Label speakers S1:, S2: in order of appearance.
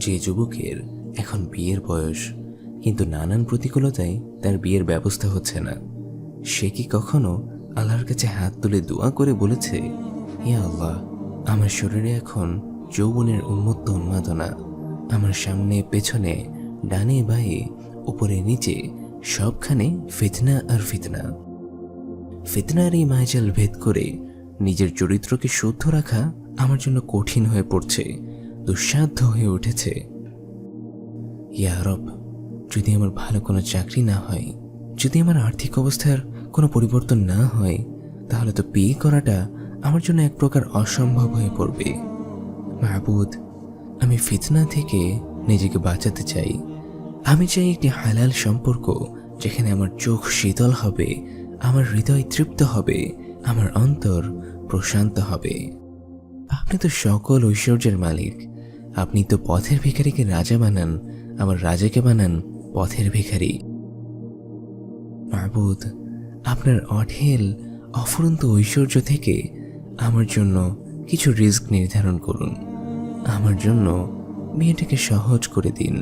S1: যে যুবকের এখন বিয়ের বয়স, কিন্তু নানান প্রতিকূলতায় তার বিয়ের ব্যবস্থা হচ্ছে না, সে কি কখনো আল্লাহর কাছে হাত তুলে দোয়া করে বলেছে, হে আল্লাহ, আমার শরীরে এখন যৌবনের উন্মত্ত উন্মাদনা, আমার সামনে পেছনে ডানে বাঁয়ে উপরে নিচে সবখানে ফিতনা আর ফিতনা। ফিতনার এই মায়াজাল ভেদ করে নিজের চরিত্রকে শুদ্ধ রাখা আমার জন্য কঠিন হয়ে পড়ছে, দুঃসাধ্য হয়ে উঠেছে। ইয়া রব, যদি আমার ভালো কোনো চাকরি না হয়, যদি আমার আর্থিক অবস্থার কোনো পরিবর্তন না হয়, তাহলে তো বিয়ে করাটা আমার জন্য এক প্রকার অসম্ভব হয়ে পড়বে। মাহবুদ, আমি ফিতনা থেকে নিজেকে বাঁচাতে চাই। আমি চাই একটি হালাল সম্পর্ক, যেখানে আমার চোখ শীতল হবে, আমার হৃদয় তৃপ্ত হবে, আমার অন্তর প্রশান্ত হবে। আপনি তো সকল ঐশ্বর্যের মালিক। আপনি তো পথের ভিখারিকে রাজা বানান, আমার রাজাকে বানান পথের ভিখারি। মাহবুদ, আপনার অঢেল অফুরন্ত ঐশ্বর্য থেকে আমার জন্য কিছু রিস্ক নির্ধারণ করুন। আমার জন্য বিয়েটাকে সহজ করে দিন।